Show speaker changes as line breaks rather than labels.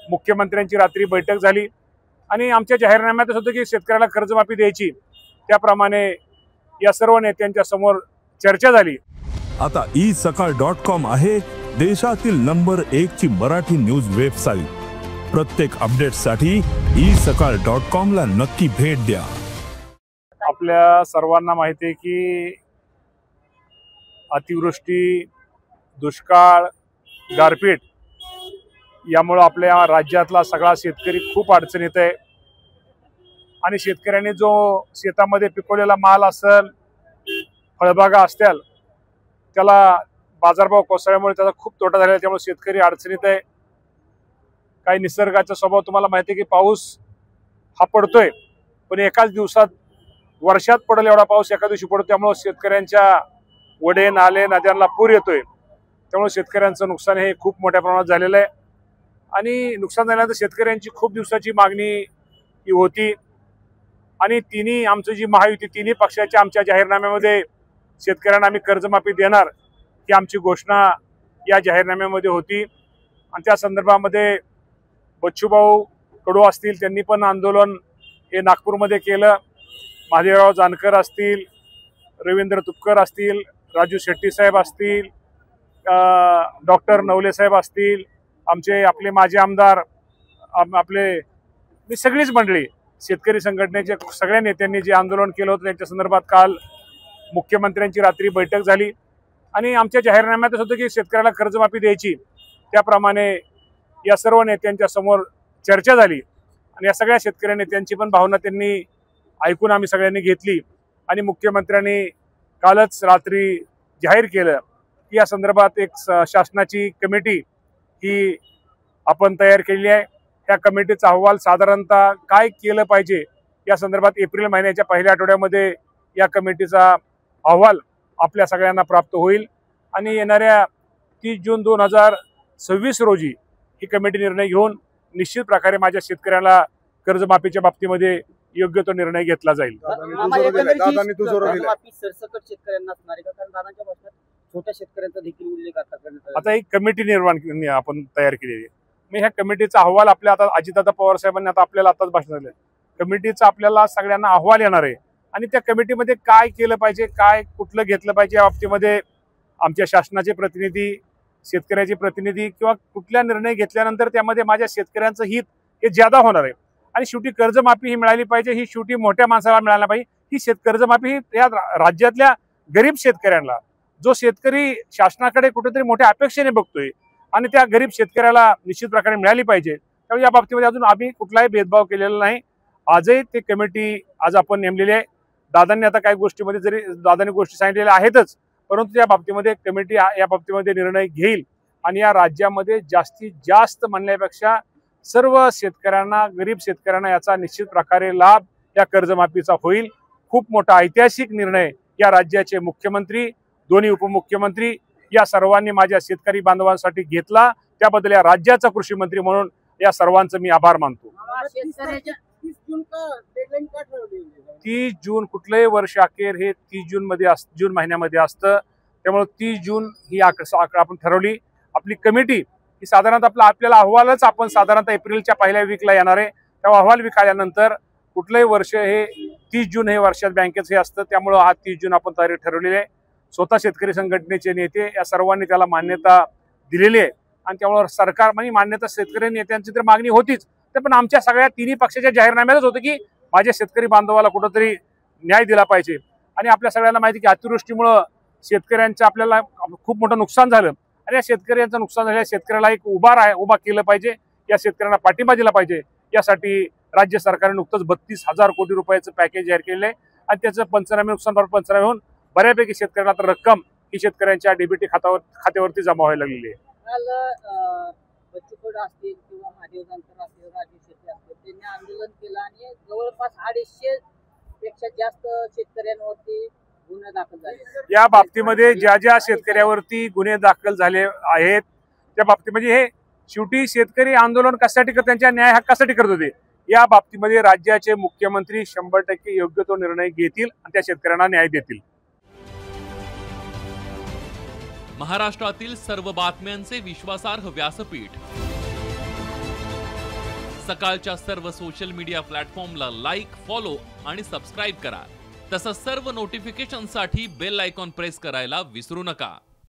मुख्यमंत्र्यांची रात्री बैठक झाली आणि आमच्या जाहीरनाम्यातच होतं की शेतकऱ्याला कर्जमाफी द्यायची। त्याप्रमाणे या सर्व नेत्यांच्या समोर चर्चा झाली।
आता isakal.com आहे देशातील नंबर 1 ची मराठी न्यूज वेबसाईट। प्रत्येक अपडेटसाठी isakal.com ला नक्की भेट द्या।
आपल्या सर्वांना माहिती आहे की अतिवृष्टी, दुष्काळ, गारपीट यामुळे आपल्या राज्यातला सगळा शेतकरी खूप अडचणीत आहे आणि शेतकऱ्यांनी जो शेतामध्ये पिकवलेला माल असेल, फळबागा असतील, त्याला बाजारभाव कोसळल्यामुळे त्याचा खूप तोटा झालेला, त्यामुळे शेतकरी अडचणीत आहे। काही निसर्गाचा स्वभाव तुम्हाला माहिती आहे की पाऊस हा पडतोय, पण एकाच दिवसात वर्षात पडेल एवढा पाऊस एका दिवशी पडतो, त्यामुळे शेतकऱ्यांच्या वडे, नाले, नद्यांना पूर येतोय। त्यामुळे शेतकऱ्यांचं नुकसान हे खूप मोठ्या प्रमाणात झालेलं आहे आणि नुकसान झाल्यानंतर शेतकऱ्यांची खूप दिवसाची मागणी ही होती आणि तिन्ही आमचं जी महायुती तिन्ही पक्षाच्या आमच्या जाहीरनाम्यामध्ये शेतकऱ्यांना आम्ही कर्जमाफी देणार ही आमची घोषणा या जाहीरनाम्यामध्ये होती आणि त्या संदर्भामध्ये बच्चूभाऊ कडू असतील, त्यांनी पण आंदोलन हे नागपूरमध्ये केलं। महादेवराव जानकर असतील, रवींद्र तुपकर असतील, राजू शेट्टी साहेब असतील, डॉक्टर नवले साहेब असतील, आपले माजी आमदार, आपले सगळीच मंडळी, शेतकरी संघटनेच्या सगळ्या नेत्यांनी जे आंदोलन केलं होतं त्याच्या संदर्भात काल मुख्यमंत्र्यांची रात्री बैठक झाली आणि आमच्या जाहीरनाम्यातच होतं की शेतकऱ्याला कर्जमाफी द्यायची। त्याप्रमाणे या सर्व नेत्यांच्या समोर चर्चा झाली आणि या सगळ्या शेतकरी नेत्यांची पण भावना त्यांनी ऐकून आम्ही सगळ्यांनी घेतली आणि मुख्यमंत्र्यांनी कालच रात्री जाहीर केलं की या संदर्भात एक शासनाची कमिटी ही आपण तयार केली आहे। त्या कमिटीचा अहवाल साधारणतः काय केलं पाहिजे या संदर्भात एप्रिल महिन्याच्या पहिल्या आठवड्यामध्ये या कमिटीचा अहवाल आपल्या सगळ्यांना प्राप्त होईल आणि येणाऱ्या 30 जून 2026 रोजी ही कमिटी निर्णय घेऊन निश्चित प्रकारे माझ्या शेतकऱ्याला कर्जमाफीच्या बाबतीमध्ये योग्य तो निर्णय घेतला जाईल।
छोट्या शेतकऱ्यांचा देखील उल्लेख
आता एक कमिटी निर्माण आपण तयार केलेली आहे। मी ह्या कमिटीचा अहवाल आपल्या आता अजितदादा पवार साहेबांनी आता आपल्याला आताच भाषण झालं, कमिटीचा आपल्याला सगळ्यांना अहवाल येणार आहे आणि त्या कमिटीमध्ये काय केलं पाहिजे, काय कुठलं घेतलं पाहिजे या बाबतीमध्ये आमच्या शासनाचे प्रतिनिधी, शेतकऱ्याचे प्रतिनिधी किंवा कुठला निर्णय घेतल्यानंतर त्यामध्ये माझ्या शेतकऱ्यांचं हित हे ज्यादा होणार आहे आणि शेवटी कर्जमाफी ही मिळाली पाहिजे, ही शेवटी मोठ्या माणसाला मिळायला पाहिजे। ही कर्जमाफी ही या राज्यातल्या गरीब शेतकऱ्यांना, जो शेतकरी शासनाकडे कुठेतरी मोठ्या अपेक्षेने बघतोय आणि त्या गरीब शेतकऱ्याला निश्चित प्रकारे मिळाली पाहिजे। त्यामुळे या बाबतीमध्ये अजून आम्ही कुठलाही भेदभाव केलेला नाही। आजही ते कमिटी आज आपण नेमलेली आहे। दादांनी आता काही गोष्टीमध्ये जरी दादांनी गोष्टी सांगितलेल्या आहेतच, परंतु या बाबतीमध्ये कमिटी या बाबतीमध्ये निर्णय घेईल आणि या राज्यामध्ये जास्तीत जास्त म्हणण्यापेक्षा सर्व शेतकऱ्यांना, गरीब शेतकऱ्यांना याचा निश्चित प्रकारे लाभ या कर्जमाफीचा होईल। खूप मोठा ऐतिहासिक निर्णय या राज्याचे मुख्यमंत्री, दोन्ही उपमुख्यमंत्री या सर्वांनी माझ्या शेतकरी बांधवांसाठी घेतला, त्याबद्दल या राज्याचा कृषी मंत्री म्हणून या सर्वांचं मी आभार मानतो। 30 जून कुठलंही वर्ष अखेर हे 30 जून महिन्यामध्ये असतं, त्यामुळे 30 जून ही आकडा आपण ठरवली। आपली कमिटी ही साधारणतः आपल्याला अहवालच आपण साधारणतः एप्रिलच्या पहिल्या वीकला येणार आहे, तेव्हा अहवाल वीक आल्यानंतर कुठलंही वर्ष हे 30 जून हे वर्षात बँकेचं हे असतं, त्यामुळे हा 30 जून आपण तारीख ठरवलेली आहे। स्वतः शेतकरी संघटनेचे नेते या सर्वांनी त्याला मान्यता दिलेली आहे आणि त्यामुळे सरकार म्हणजे मान्यता शेतकरी नेत्यांची तर मागणी होतीच, तर पण आमच्या सगळ्या तिन्ही पक्षाच्या जाहीरनाम्यातच होतं की माझ्या शेतकरी बांधवाला कुठंतरी न्याय दिला पाहिजे आणि आपल्या सगळ्यांना माहिती की अतिवृष्टीमुळे शेतकऱ्यांचं आपल्याला खूप मोठं नुकसान झालं आणि या शेतकऱ्यांचं नुकसान झालं, शेतकऱ्याला एक उभा केलं पाहिजे, या शेतकऱ्यांना पाठिंबा दिला पाहिजे। यासाठी राज्य सरकारने नुकतंच 32,000 कोटी रुपयाचं पॅकेज जाहीर केलं आहे आणि त्याचं पंचनामे, नुकसान भरपाई पंचनामे होऊन बऱ्यापैकी शेतकऱ्यांना तर रक्कम ही शेतकऱ्यांच्या डीबीटी खात्यावरती जमा व्हायला लागलेली आहे।
बच्चूकडू असतील किंवा महादेव जानकर असतील, राजू शेट्टी असतील, त्यांनी आंदोलन केलं आणि जवळपास 250 पेक्षा जास्त शेतकऱ्यांवरती गुन्हे दाखल झाले।
या बाबतीमध्ये ज्या ज्या शेतकऱ्यावरती गुन्हे दाखल झाले आहेत त्या बाबतीमध्ये हे शेवटी शेतकरी आंदोलन कशासाठी करत, त्यांच्या न्याय हक्कासाठी करत होते। या बाबतीमध्ये राज्याचे मुख्यमंत्री 100% योग्य तो निर्णय घेतील आणि त्या शेतकऱ्यांना न्याय देतील।
महाराष्ट्रातील सर्व बातम्यांचे विश्वासार्ह व्यासपीठ सकाळच्या सर्व सोशल मीडिया प्लॅटफॉर्मला लाईक, फॉलो आणि सबस्क्राईब करा. तसंच सर्व नोटिफिकेशनसाठी बेल आयकॉन प्रेस करायला विसरू नका.